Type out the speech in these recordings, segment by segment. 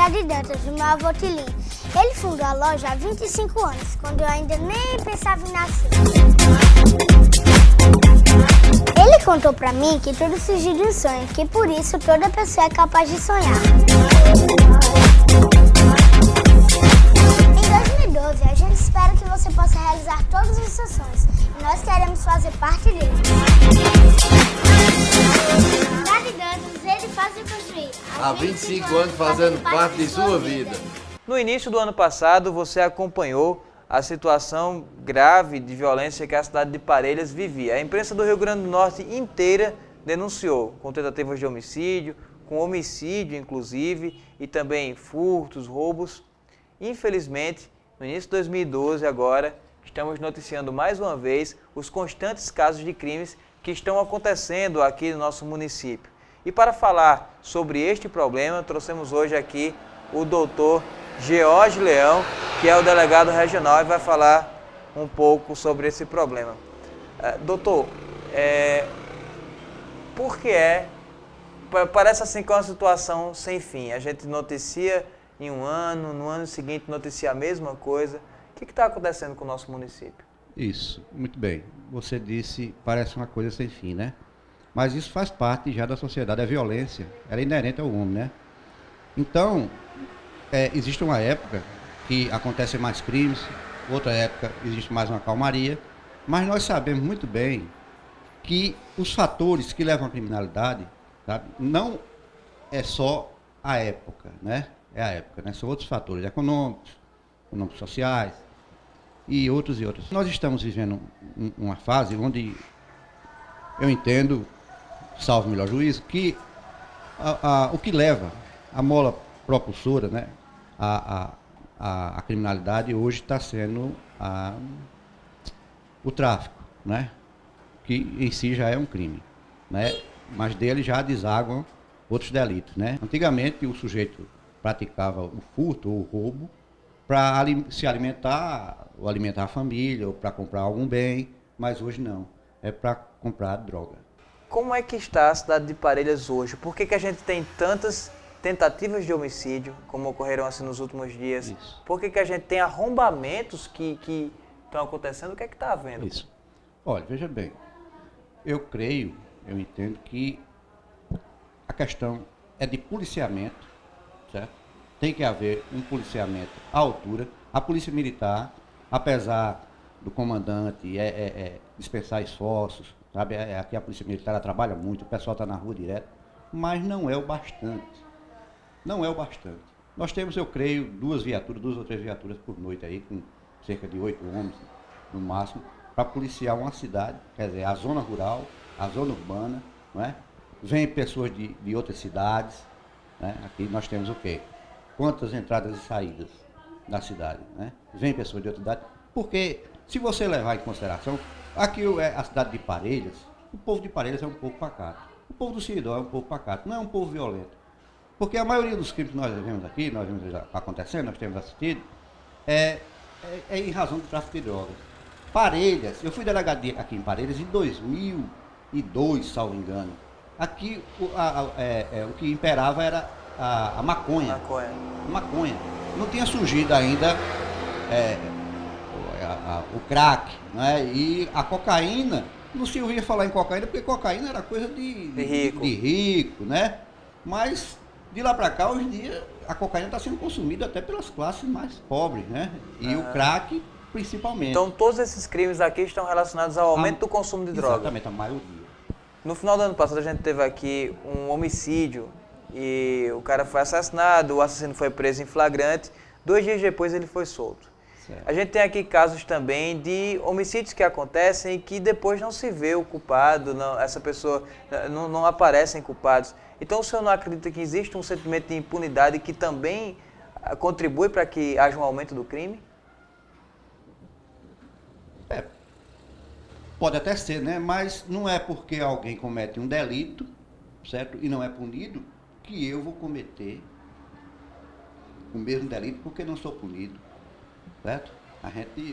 Dade Dantas, do meu avô Tilim. Ele fundou a loja há 25 anos, quando eu ainda nem pensava em nascer. Ele contou pra mim que tudo surgiu de um sonho, que por isso toda pessoa é capaz de sonhar. Em 2012, a gente espera que você possa realizar todos os seus sonhos, e nós queremos fazer parte dele. Dade Dantas, ele faz e construir. Há 25 anos fazendo parte de sua vida. No início do ano passado, você acompanhou a situação grave de violência que a cidade de Parelhas vivia. A imprensa do Rio Grande do Norte inteira denunciou, com tentativas de homicídio, com homicídio inclusive, e também furtos, roubos. Infelizmente, no início de 2012, agora, estamos noticiando mais uma vez os constantes casos de crimes que estão acontecendo aqui no nosso município. E para falar sobre este problema, trouxemos hoje aqui o doutor George Leão, que é o delegado regional, e vai falar um pouco sobre esse problema. Doutor, por que parece assim que é uma situação sem fim? A gente noticia em um ano, no ano seguinte noticia a mesma coisa. O que está acontecendo com o nosso município? Isso, muito bem. Você disse, parece uma coisa sem fim, né? Mas isso faz parte já da sociedade. A violência, ela é inerente ao homem, né? Então, existe uma época que acontecem mais crimes, outra época existe mais uma calmaria, mas nós sabemos muito bem que os fatores que levam à criminalidade, sabe, não é só a época, né? É a época, né? São outros fatores econômicos, sociais e outros e outros. Nós estamos vivendo uma fase onde eu entendo, salvo o melhor juízo, que o que leva a mola propulsora, né, a criminalidade hoje está sendo o tráfico, né, que em si já é um crime, né, mas dele já desaguam outros delitos, né. Antigamente o sujeito praticava o furto ou o roubo para se alimentar, ou alimentar a família, ou para comprar algum bem, mas hoje não, é para comprar droga. Como é que está a cidade de Parelhas hoje? Por que a gente tem tantas tentativas de homicídio, como ocorreram assim nos últimos dias? Isso. Por que a gente tem arrombamentos que estão acontecendo? O que é que está havendo? Isso. Olha, veja bem, eu entendo que a questão é de policiamento, certo? Tem que haver um policiamento à altura. A polícia militar, apesar do comandante dispensar esforços, sabe? Aqui a polícia militar ela trabalha muito, o pessoal está na rua direto, mas não é o bastante. Não é o bastante. Nós temos, eu creio, duas ou três viaturas por noite aí, com cerca de 8 homens no máximo, para policiar uma cidade, quer dizer, a zona rural, a zona urbana, não é? Vêm pessoas de outras cidades, né? Aqui nós temos o quê? Quantas entradas e saídas da cidade, né? Vêm pessoas de outra cidade, porque se você levar em consideração, aqui a cidade de Parelhas, o povo de Parelhas é um povo pacato, o povo do Seridó é um povo pacato, não é um povo violento. Porque a maioria dos crimes que nós vemos aqui, nós vemos acontecendo, nós temos assistido, é em razão do tráfico de drogas. Parelhas, eu fui delegado aqui em Parelhas em 2002, salvo engano. Aqui o que imperava era a maconha. Maconha. Não tinha surgido ainda o crack, né? E a cocaína, não se ouvia falar em cocaína, porque cocaína era coisa de rico, né? Mas de lá para cá, hoje em dia, a cocaína está sendo consumida até pelas classes mais pobres, né? E o crack, principalmente. Então, todos esses crimes aqui estão relacionados ao aumento do consumo de droga? Exatamente, a maioria. No final do ano passado, a gente teve aqui um homicídio e o cara foi assassinado, o assassino foi preso em flagrante, 2 dias depois ele foi solto. Certo. A gente tem aqui casos também de homicídios que acontecem e que depois não se vê o culpado, essa pessoa não aparecem culpados. Então o senhor não acredita que existe um sentimento de impunidade que também contribui para que haja um aumento do crime? Pode até ser, né? Mas não é porque alguém comete um delito, certo? E não é punido, que eu vou cometer o mesmo delito porque não sou punido, certo?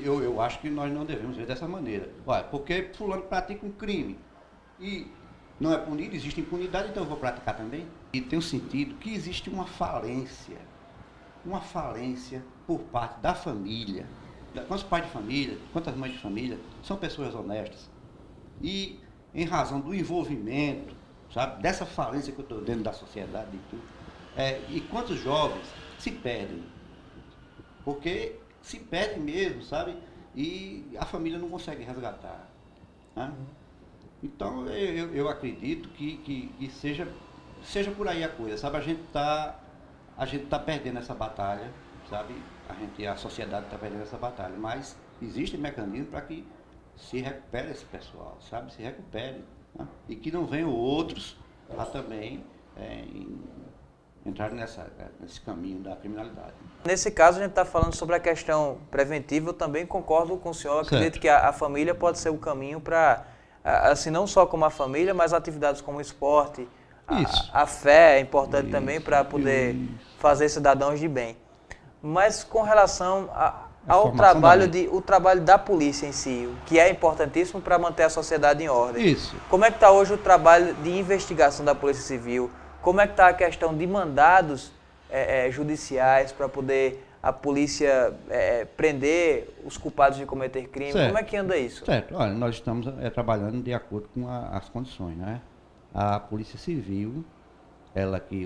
Eu acho que nós não devemos ver dessa maneira. Olha, porque fulano pratica um crime e não é punido, existe impunidade, então eu vou praticar também. E tem o sentido que existe uma falência uma falência por parte da família. Quantos pais de família, quantas mães de família são pessoas honestas. E em razão do envolvimento, sabe, dessa falência que eu estou dentro da sociedade e tudo, e quantos jovens se perdem. Porque se perdem mesmo, sabe? E a família não consegue resgatar. Né? Então, eu acredito que seja por aí a coisa, sabe? A gente tá perdendo essa batalha, sabe? A sociedade está perdendo essa batalha, mas existe mecanismo para que se recupere esse pessoal, sabe? Se recupere. Né? E que não venham outros a também entrar nesse caminho da criminalidade. Nesse caso, a gente está falando sobre a questão preventiva. Eu também concordo com o senhor. Acredito que a família pode ser o caminho para, assim, não só como a família, mas atividades como o esporte. A fé é importante também para poder fazer cidadãos de bem. Mas com relação ao trabalho da polícia em si, o que é importantíssimo para manter a sociedade em ordem. Isso. Como é que está hoje o trabalho de investigação da Polícia Civil? Como é que está a questão de mandados judiciais para poder a polícia prender os culpados de cometer crime? Certo. Como é que anda isso? Certo. Olha, nós estamos trabalhando de acordo com as condições, né? A Polícia Civil,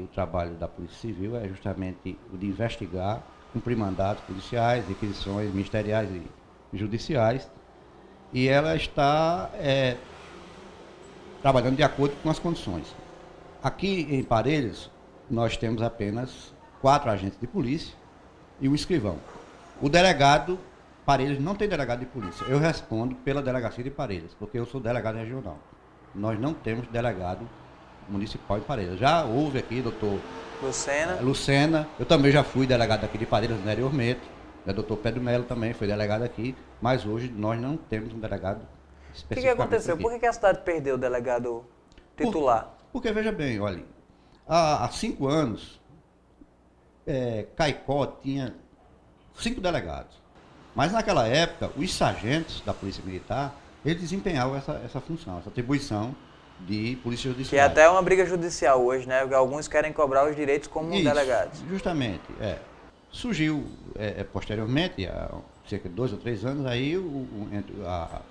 o trabalho da Polícia Civil é justamente o de investigar, cumprir mandatos policiais, requisições ministeriais e judiciais, e ela está trabalhando de acordo com as condições. Aqui em Parelhas, nós temos apenas 4 agentes de polícia e um escrivão. O delegado, Parelhas não tem delegado de polícia. Eu respondo pela delegacia de Parelhas, porque eu sou delegado regional. Nós não temos delegado municipal em Parelhas. Já houve aqui, doutor Lucena, eu também já fui delegado aqui de Parelhas anteriormente. O doutor Pedro Melo também foi delegado aqui, mas hoje nós não temos um delegado específico. O que aconteceu? Por que a cidade perdeu o delegado titular? Porque, veja bem, olha, há 5 anos, Caicó tinha 5 delegados. Mas naquela época, os sargentos da Polícia Militar, eles desempenhavam essa função, essa atribuição de polícia judicial. Que é até uma briga judicial hoje, né? Alguns querem cobrar os direitos como delegados. Justamente, Surgiu, posteriormente, há cerca de 2 ou 3 anos, aí o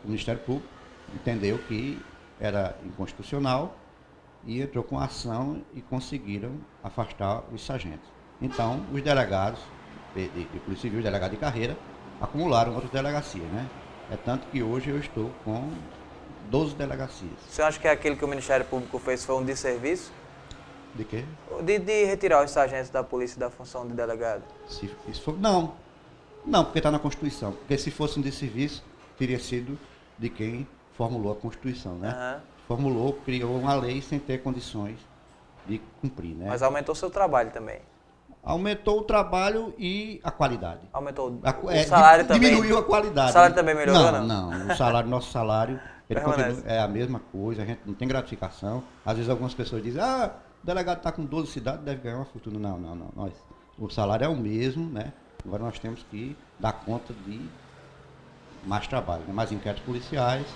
Ministério Público entendeu que era inconstitucional e entrou com ação e conseguiram afastar os sargentos. Então, os delegados de Polícia Civil, delegado de carreira, acumularam outras delegacias, né? É tanto que hoje eu estou com 12 delegacias. O senhor acha que aquilo que o Ministério Público fez foi um desserviço? De quê? De retirar os sargentos da polícia da função de delegado? Não, porque está na Constituição. Porque se fosse um desserviço, teria sido de quem formulou a Constituição, né? Uhum. Formulou, criou uma lei sem ter condições de cumprir, né? Mas aumentou seu trabalho também? Aumentou o trabalho e a qualidade. Aumentou o salário também? Diminuiu a qualidade. O salário também melhorou, não? Não. Nosso salário ele continua, é a mesma coisa, a gente não tem gratificação. Às vezes algumas pessoas dizem, o delegado está com 12 cidades, deve ganhar uma fortuna. Não. O salário é o mesmo, né? Agora nós temos que dar conta de mais trabalho, né? Mais inquéritos policiais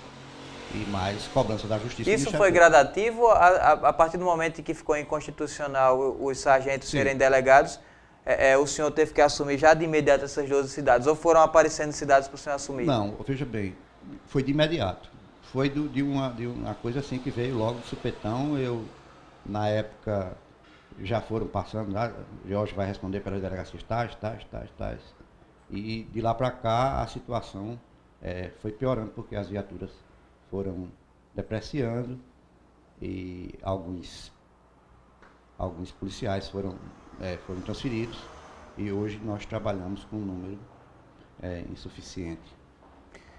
e mais cobrança da justiça. Isso foi gradativo a partir do momento em que ficou inconstitucional os sargentos serem delegados? O senhor teve que assumir já de imediato essas 12 cidades? Ou foram aparecendo cidades para o senhor assumir? Não, veja bem, foi de imediato. Foi de uma coisa assim que veio logo de supetão. Eu, na época, já foram passando, Jorge vai responder pelas delegacias tais. E de lá para cá a situação foi piorando, porque as viaturas foram depreciando e alguns policiais foram transferidos e hoje nós trabalhamos com um número insuficiente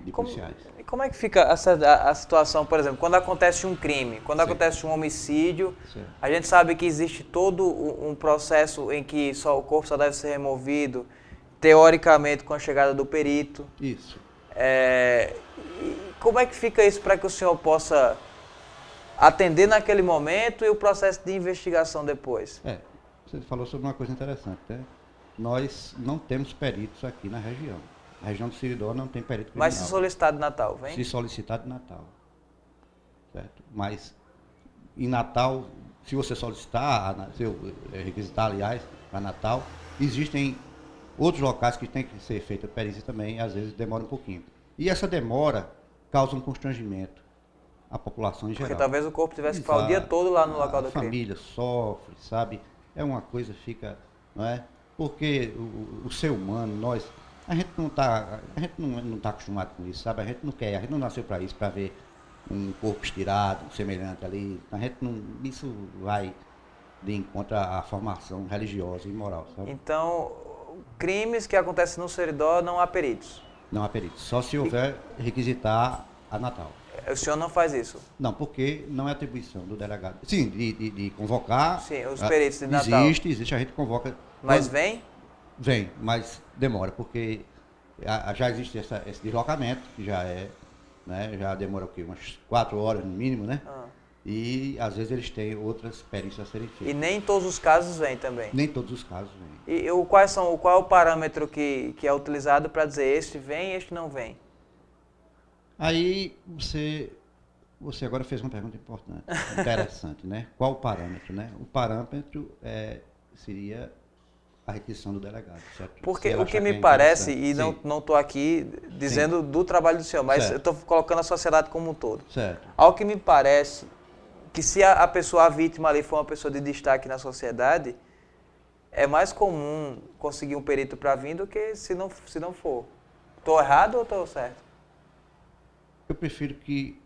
de policiais. Como é que fica a situação, por exemplo, quando acontece um crime, quando acontece um homicídio, a gente sabe que existe todo um processo em que o corpo só deve ser removido, teoricamente, com a chegada do perito. Isso. Como é que fica isso para que o senhor possa atender naquele momento e o processo de investigação depois? Você falou sobre uma coisa interessante, né? Nós não temos peritos aqui na região. A região do Seridó não tem perito criminal. Mas se solicitar de Natal, vem? Se solicitar de Natal. Certo? Mas em Natal, se você solicitar, se eu requisitar, aliás, para Natal, Existem outros locais que tem que ser feita perícia também, às vezes demora um pouquinho. E essa demora causa um constrangimento à população em geral. Porque talvez o corpo tivesse que ficar o dia todo lá no local do crime. A família sofre, sabe? É uma coisa, fica, não é? Porque o ser humano, nós, a gente não tá acostumado com isso, sabe? A gente não nasceu para isso, para ver um corpo estirado, semelhante ali. A gente não, isso vai de encontro à formação religiosa e moral, sabe? Então, crimes que acontecem no Seridó não há peritos? Não há peritos, só se houver requisitar a Natal. O senhor não faz isso? Não, porque não é atribuição do delegado. Sim, de convocar. Sim, os peritos de Natal. Existe, a gente convoca. Mas vem? Vem, mas demora, porque já existe esse deslocamento, que já é, né, já demora o quê? Umas 4 horas no mínimo, né? E às vezes eles têm outras perícias a serem feitas. E nem todos os casos vêm também? Nem todos os casos vêm. E qual é o parâmetro que é utilizado para dizer este vem e este não vem? Aí você agora fez uma pergunta importante, interessante, né? Qual o parâmetro, né? O parâmetro seria a requisição do delegado, certo? Porque o que me parece, e não estou aqui dizendo do trabalho do senhor, mas eu estou colocando a sociedade como um todo. Certo. Ao que me parece que se a vítima ali for uma pessoa de destaque na sociedade, é mais comum conseguir um perito para vir do que se não for. Estou errado ou estou certo? Eu prefiro que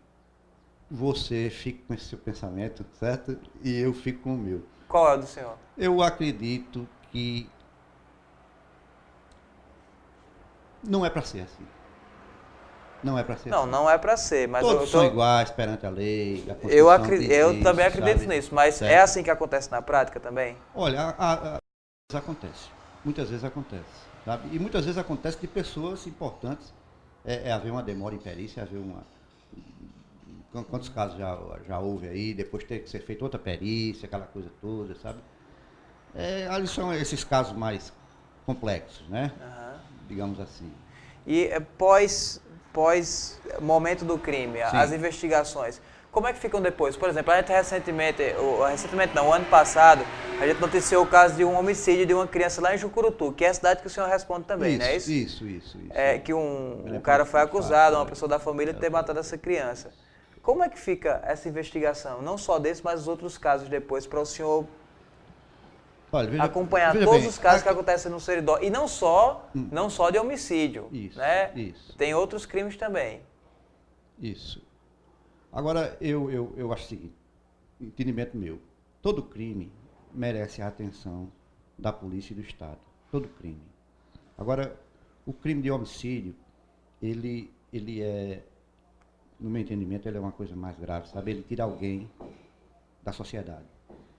você fique com esse seu pensamento, certo? E eu fico com o meu. Qual é o do senhor? Eu acredito que não é para ser assim. Não é para ser assim. Não é para ser, mas todos são iguais perante a lei, a Constituição eu também acredito nisso, mas certo? É assim que acontece na prática também? Olha, acontece. Muitas vezes acontece, sabe? E muitas vezes acontece de pessoas importantes. Haver uma demora em perícia, haver uma... Quantos casos já houve aí, depois ter que ser feita outra perícia, aquela coisa toda, sabe? Ali são esses casos mais complexos, né? Digamos assim. E pós momento do crime, as investigações, como é que ficam depois? Por exemplo, a gente o ano passado, a gente noticiou o caso de um homicídio de uma criança lá em Jucurutu, que é a cidade que o senhor responde também, não é isso? Isso. Que um cara foi acusado, uma pessoa da família, de ter matado essa criança. Como é que fica essa investigação? Não só desse, mas os outros casos depois, para o senhor acompanhar todos os casos que acontecem no Seridó. E não só de homicídio, né? Tem outros crimes também. Isso. Agora, eu acho o seguinte, entendimento meu, todo crime merece a atenção da polícia e do Estado. Todo crime. Agora, o crime de homicídio, ele é, no meu entendimento, ele é uma coisa mais grave, sabe? Ele tira alguém da sociedade,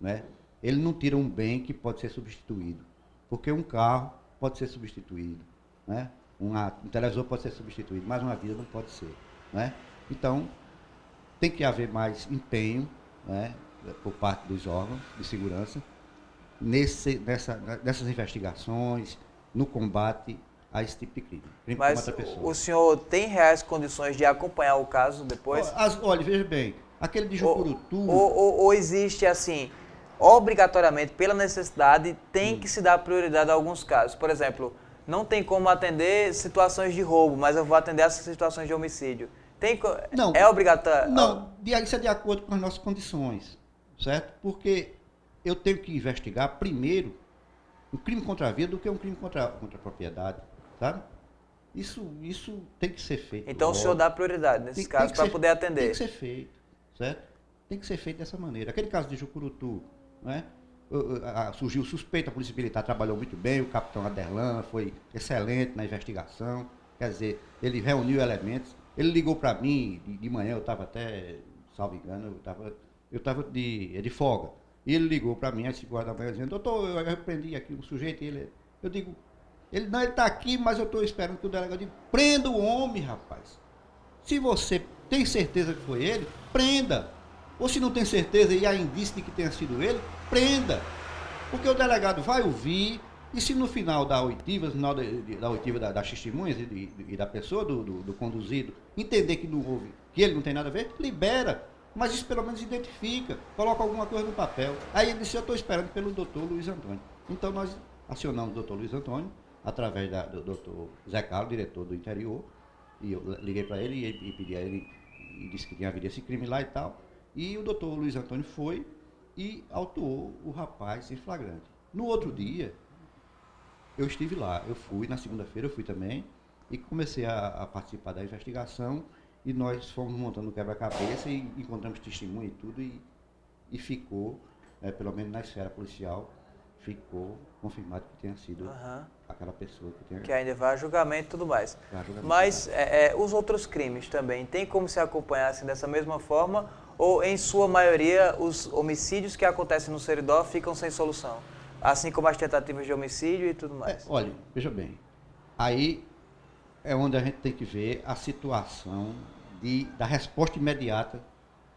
né? Ele não tira um bem que pode ser substituído, porque um carro pode ser substituído, né? Um televisor pode ser substituído, mas uma vida não pode ser, né? Então, tem que haver mais empenho, né, por parte dos órgãos de segurança nessas investigações, no combate a esse tipo de crime. Mas o senhor tem reais condições de acompanhar o caso depois? Olha, veja bem, aquele de Jucurutu... Ou existe assim, obrigatoriamente, pela necessidade, tem que se dar prioridade a alguns casos. Por exemplo, não tem como atender situações de roubo, mas eu vou atender essas situações de homicídio. Não, é obrigatório? Não, isso é de acordo com as nossas condições, certo? Porque eu tenho que investigar primeiro um crime contra a vida do que um crime contra a propriedade, sabe? Isso tem que ser feito. Então o senhor dá prioridade nesses casos para poder atender? Tem que ser feito, certo? Tem que ser feito dessa maneira. Aquele caso de Jucurutu, né? Surgiu suspeita, a Polícia Militar trabalhou muito bem, o capitão Aderlan foi excelente na investigação, quer dizer, ele reuniu elementos. Ele ligou para mim, de manhã, eu estava até, salvo engano, eu estava de folga. E ele ligou para mim às 5 horas da manhã, dizendo, doutor, eu repreendi aqui um sujeito. Eu digo, ele está aqui, mas eu estou esperando que o delegado diga, prenda o homem, rapaz. Se você tem certeza que foi ele, prenda. Ou se não tem certeza e há indício de que tenha sido ele, prenda. Porque o delegado vai ouvir. E se no final da oitiva, das testemunhas e da pessoa, do conduzido, entender que não houve, que ele não tem nada a ver, libera. Mas isso pelo menos identifica, coloca alguma coisa no papel. Aí ele disse, eu estou esperando pelo doutor Luiz Antônio. Então nós acionamos o doutor Luiz Antônio, através do doutor Zé Carlos, diretor do interior, e eu liguei para ele e pedi a ele, e disse que tinha havido esse crime lá e tal, e o doutor Luiz Antônio foi e autuou o rapaz em flagrante. No outro dia, eu estive lá, eu fui, na segunda-feira eu fui também, e comecei a participar da investigação, e nós fomos montando o quebra-cabeça e encontramos testemunha e tudo, e ficou, pelo menos na esfera policial, ficou confirmado que tenha sido aquela pessoa que tenha... Que ainda vai a julgamento e tudo mais. Julgamento. Mas os outros crimes também, tem como se acompanhar assim, dessa mesma forma? Ou, em sua maioria, os homicídios que acontecem no Seridó ficam sem solução? Assim como as tentativas de homicídio e tudo mais. Olha, veja bem, aí é onde a gente tem que ver a situação da resposta imediata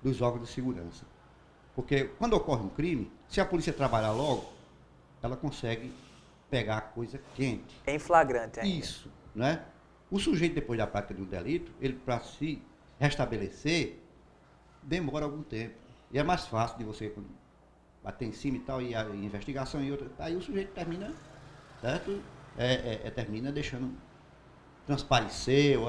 dos órgãos de segurança. Porque quando ocorre um crime, se a polícia trabalhar logo, ela consegue pegar a coisa quente. Em flagrante ainda. Isso, né? O sujeito, depois da prática de um delito, ele para se restabelecer, demora algum tempo. E é mais fácil de você bater em cima e tal, e a investigação e outra. Aí o sujeito termina, certo? Termina deixando transparecer,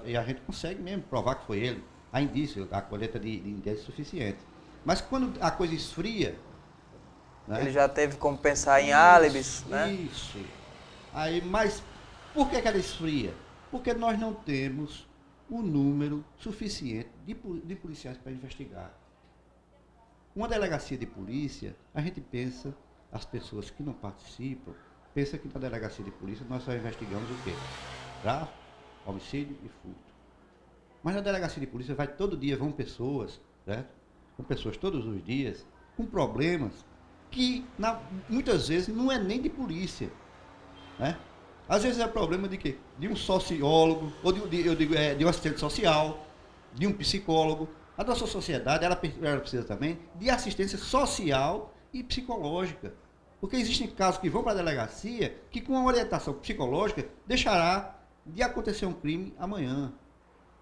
e a gente consegue mesmo provar que foi ele. Há indício, a coleta de indícios suficiente. Mas quando a coisa esfria, né? Ele já teve como pensar em álibis, né? Isso. Aí, mas por que ela esfria? Porque nós não temos o número suficiente de policiais para investigar. Uma delegacia de polícia, a gente pensa, as pessoas que não participam, pensam que na delegacia de polícia nós só investigamos o quê? Tráfico, homicídio e furto. Mas na delegacia de polícia todo dia vão pessoas, certo? Com pessoas todos os dias, com problemas que muitas vezes não é nem de polícia, né? Às vezes é problema de quê? De um sociólogo, ou de um assistente social, de um psicólogo. A nossa sociedade ela precisa também de assistência social e psicológica. Porque existem casos que vão para a delegacia que com uma orientação psicológica deixará de acontecer um crime amanhã.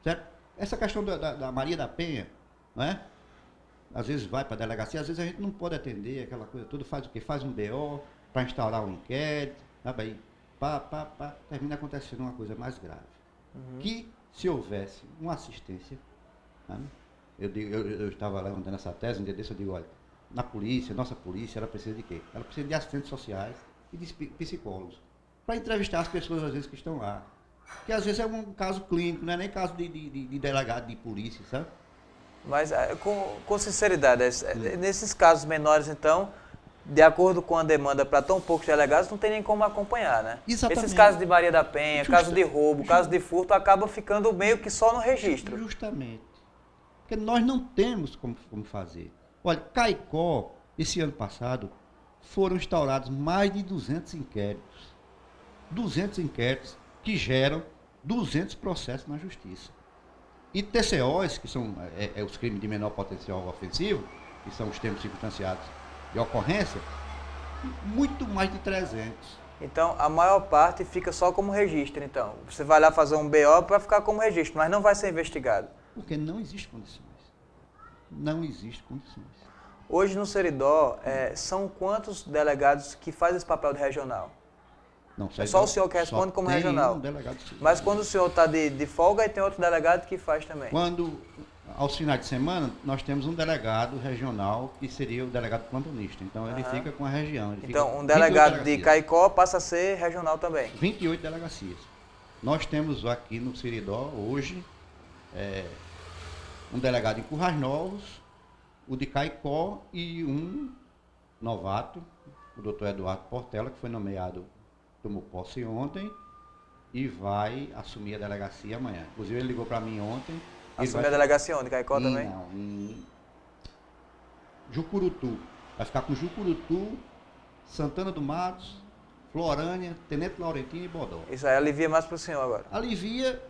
Certo? Essa questão da Maria da Penha, não é? Às vezes vai para a delegacia, às vezes a gente não pode atender aquela coisa toda, faz o quê? Faz um BO para instaurar um inquérito, sabe aí? Termina acontecendo uma coisa mais grave. Que se houvesse uma assistência, sabe? Eu estava levantando essa tese, um dia desse eu digo, olha, na polícia, nossa polícia, ela precisa de quê? Ela precisa de assistentes sociais e de psicólogos, para entrevistar as pessoas às vezes que estão lá. Que às vezes é um caso clínico, não é nem caso de delegado de polícia, sabe? Mas, com sinceridade, nesses casos menores, então, de acordo com a demanda para tão poucos delegados, não tem nem como acompanhar, né? Exatamente. Esses casos de Maria da Penha, caso de roubo, caso de furto, acaba ficando meio que só no registro. Justamente. Porque nós não temos como fazer. Olha, Caicó, esse ano passado, foram instaurados mais de 200 inquéritos. 200 inquéritos que geram 200 processos na justiça. E TCOs, que são os crimes de menor potencial ofensivo, que são os termos circunstanciados de ocorrência, muito mais de 300. Então, a maior parte fica só como registro, então. Você vai lá fazer um BO para ficar como registro, mas não vai ser investigado. Porque não existe condições. Não existe condições. Hoje no Seridó, são quantos delegados que fazem esse papel de regional? Não, É só o senhor que responde como regional. Um delegado. Mas quando o senhor está de folga, aí tem outro delegado que faz também. Quando, aos finais de semana, nós temos um delegado regional, que seria o delegado plantonista. Então, ele fica com a região. Então, um delegado de Caicó passa a ser regional também. 28 delegacias. Nós temos aqui no Seridó, hoje, um delegado em Currais Novos, o de Caicó e um novato, o doutor Eduardo Portela, que foi nomeado, tomou posse ontem e vai assumir a delegacia amanhã. Inclusive, ele ligou para mim ontem. Assumir a delegacia onde? Caicó também? Não, em Jucurutu. Vai ficar com Jucurutu, Santana do Matos, Florânia, Tenente Laurentino e Bodó. Isso aí alivia mais para o senhor agora. Alivia,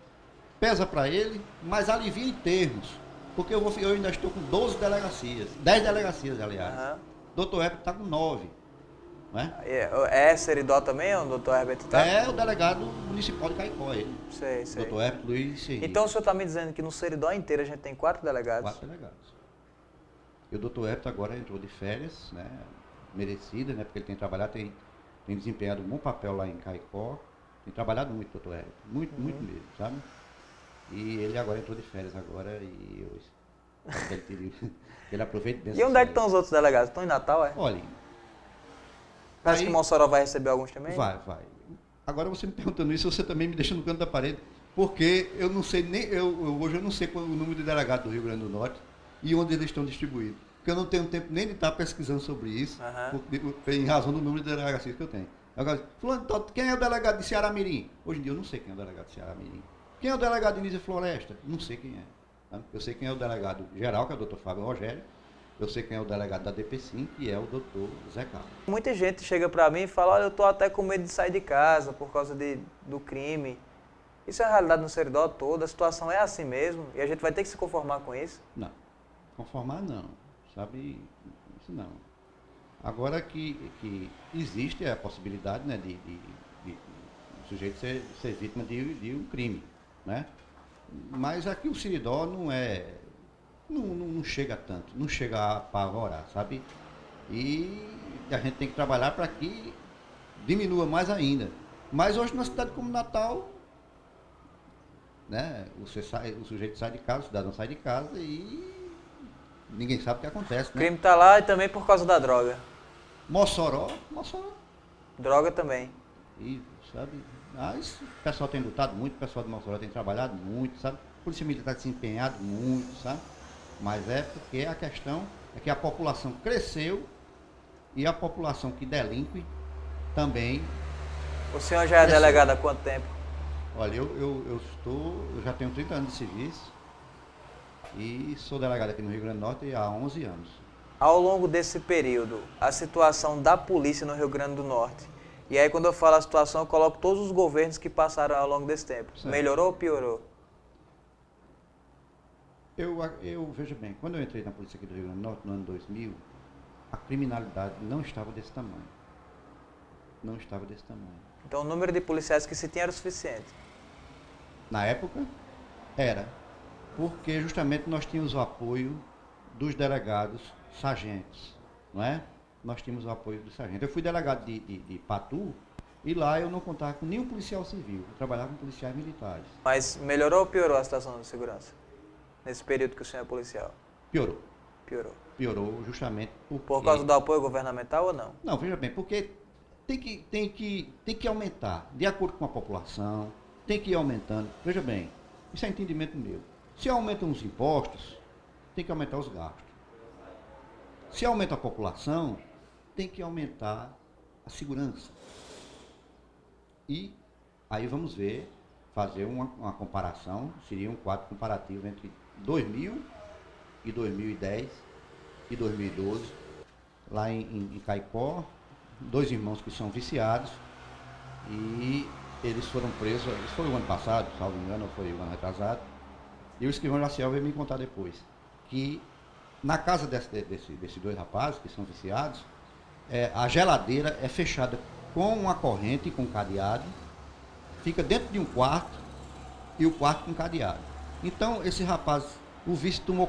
pesa para ele, mas alivia em termos. Porque eu ainda estou com 12 delegacias, 10 delegacias, aliás. Doutor Herbert está com 9. Né? É Seridó também, o doutor Herbert está? É o delegado municipal de Caicó, ele. Sei. Doutor Herbert Luiz Serri. Então o senhor está me dizendo que no Seridó inteiro a gente tem 4 delegados? 4 delegados. E o doutor Herbert agora entrou de férias, né? Merecida, né? Porque ele tem trabalhado, tem tem desempenhado um bom papel lá em Caicó, tem trabalhado muito, doutor Hélio, muito mesmo, sabe? E ele agora entrou de férias agora e eu espero que ele aproveite bem. E onde é que estão os outros delegados? Estão em Natal, é? Olha, Parece aí- que Mossoró vai receber alguns também? vai. Agora você me perguntando isso, você também me deixa no canto da parede, porque eu não sei nem, hoje eu não sei qual é o número de delegados do Rio Grande do Norte e onde eles estão distribuídos. Porque eu não tenho tempo nem de estar pesquisando sobre isso, em razão do número de delegacias que eu tenho. Agora, fulano, quem é o delegado de Ceará-Mirim? Hoje em dia eu não sei quem é o delegado de Ceará-Mirim. Quem é o delegado de Nísia Floresta? Não sei quem é. Tá? Eu sei quem é o delegado geral, que é o doutor Fábio Rogério. Eu sei quem é o delegado da DP5, que é o doutor Zé Carlos. Muita gente chega pra mim e fala, olha, eu tô até com medo de sair de casa por causa do crime. Isso é a realidade no Seridó toda, a situação é assim mesmo e a gente vai ter que se conformar com isso. Não, conformar não, sabe, isso não. Agora que existe a possibilidade, né, de o sujeito ser vítima de um crime, né? Mas aqui o Seridó não chega tanto, não chega a apavorar, sabe? E a gente tem que trabalhar para que diminua mais ainda. Mas hoje numa cidade como Natal, né, o sujeito sai de casa, o cidadão sai de casa e ninguém sabe o que acontece, O né? crime tá lá e também por causa da droga. Mossoró, Droga também. e, sabe? Mas o pessoal tem lutado muito, o pessoal de Mossoró tem trabalhado muito, sabe? A Polícia Militar tem se empenhado muito, sabe? Mas é porque a questão é que a população cresceu e a população que delinque também. O senhor já é cresceu. delegado há quanto tempo? Olha, eu já tenho 30 anos de serviço e sou delegado aqui no Rio Grande do Norte há 11 anos. Ao longo desse período, a situação da polícia no Rio Grande do Norte, e aí quando eu falo a situação, eu coloco todos os governos que passaram ao longo desse tempo. Certo. Melhorou ou piorou? Eu veja bem, quando eu entrei na polícia aqui do Rio Grande do Norte, no ano 2000, a criminalidade não estava desse tamanho. Não estava desse tamanho. Então o número de policiais que se tinha era o suficiente. Na época, era. Porque justamente nós tínhamos o apoio dos delegados sargentos, não é? Nós tínhamos o apoio dos sargentos. Eu fui delegado de Patu e lá eu não contava com nenhum policial civil. Eu trabalhava com policiais militares. Mas melhorou ou piorou a situação de segurança? Nesse período que o senhor é policial? Piorou. Piorou. Piorou justamente porque... Por causa do apoio governamental ou não? Não, veja bem, porque tem que aumentar, de acordo com a população, tem que ir aumentando. Veja bem, isso é entendimento meu. Se aumentam os impostos, tem que aumentar os gastos. Se aumenta a população, tem que aumentar a segurança. E aí vamos ver, fazer uma comparação, seria um quadro comparativo entre 2000 e 2010 e 2012, lá em Caicó, 2 irmãos que são viciados e eles foram presos, isso foi o ano passado, salvo engano, ou foi o ano retrasado, e o escrivão Jaciel veio me contar depois, que na casa desses 2 rapazes que são viciados, a geladeira é fechada com uma corrente, com cadeado, fica dentro de um quarto e o quarto com cadeado. Então esse rapaz, o vício tomou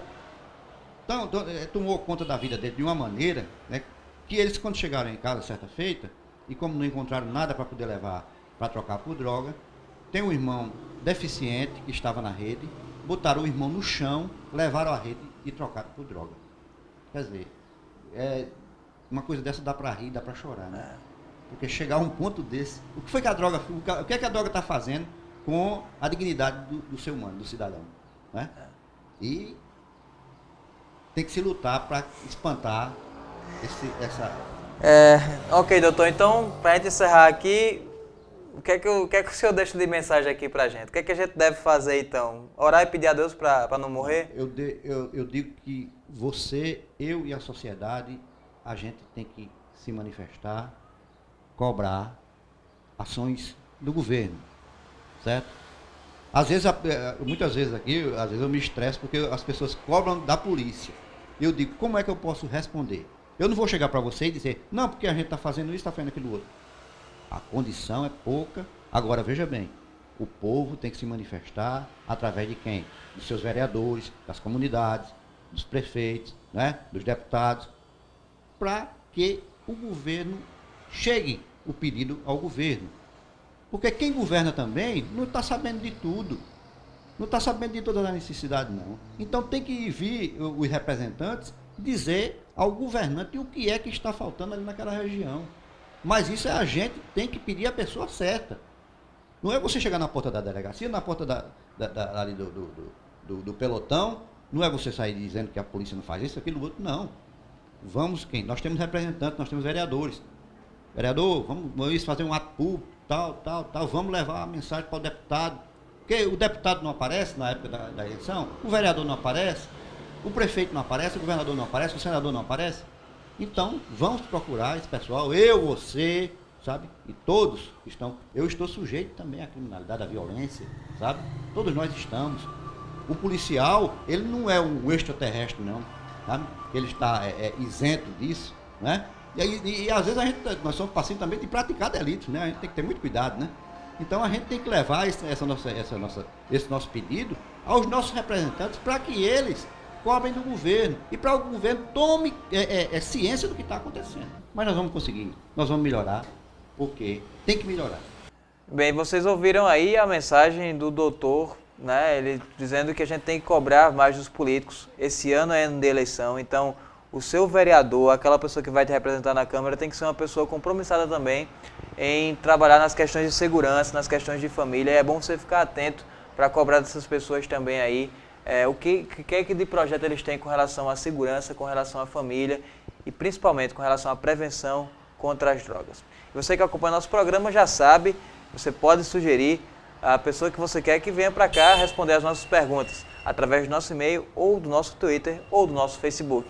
conta da vida dele de uma maneira, né, que eles quando chegaram em casa certa feita, e como não encontraram nada para poder levar para trocar por droga, tem um irmão deficiente que estava na rede, botaram o irmão no chão, levaram a rede e trocaram por droga. Quer dizer, uma coisa dessa dá para rir, dá para chorar, né? Porque chegar a um ponto desse, o que a droga está fazendo com a dignidade do ser humano, do cidadão, né? E tem que se lutar para espantar essa... Ok, doutor, então, para a gente encerrar aqui, o que é que o senhor deixa de mensagem aqui para a gente? O que é que a gente deve fazer, então? Orar e pedir a Deus para não morrer? Eu digo que você, eu e a sociedade, a gente tem que se manifestar, cobrar ações do governo, certo? Muitas vezes aqui, às vezes eu me estresso porque as pessoas cobram da polícia. Eu digo, como é que eu posso responder? Eu não vou chegar para você e dizer, não, porque a gente está fazendo isso, está fazendo aquilo outro. A condição é pouca. Agora, veja bem, o povo tem que se manifestar através de quem? Dos seus vereadores, das comunidades, dos prefeitos, né? Dos deputados, para que o governo chegue o pedido ao governo. Porque quem governa também não está sabendo de tudo. Não está sabendo de toda a necessidade, não. Então tem que vir os representantes dizer ao governante o que é que está faltando ali naquela região. Mas isso a gente tem que pedir a pessoa certa. Não é você chegar na porta da delegacia, na porta ali do pelotão, não é você sair dizendo que a polícia não faz isso, aquilo, outro, não. Vamos, nós temos representantes, nós temos vereadores. Vereador, vamos fazer um ato público, tal, vamos levar a mensagem para o deputado. Porque o deputado não aparece na época da eleição, o vereador não aparece, o prefeito não aparece, o governador não aparece, o senador não aparece. Então, vamos procurar esse pessoal, eu, você, sabe? E todos estão. Eu estou sujeito também à criminalidade, à violência, sabe? Todos nós estamos. O policial, ele não é um extraterrestre, não, sabe? Ele está isento disso, né? E às vezes nós somos passíveis também de praticar delitos, né? A gente tem que ter muito cuidado, né? Então a gente tem que levar esse nosso pedido aos nossos representantes para que eles cobrem do governo e para o governo tome ciência do que está acontecendo. Mas nós vamos conseguir, nós vamos melhorar, porque tem que melhorar. Bem, vocês ouviram aí a mensagem do doutor, né? Ele dizendo que a gente tem que cobrar mais dos políticos. Esse ano é ano de eleição, então o seu vereador, aquela pessoa que vai te representar na Câmara, tem que ser uma pessoa compromissada também em trabalhar nas questões de segurança, nas questões de família. É bom você ficar atento para cobrar dessas pessoas também aí o que de projeto eles têm com relação à segurança, com relação à família e principalmente com relação à prevenção contra as drogas. E você que acompanha nosso programa já sabe, você pode sugerir a pessoa que você quer que venha para cá responder as nossas perguntas através do nosso e-mail ou do nosso Twitter ou do nosso Facebook.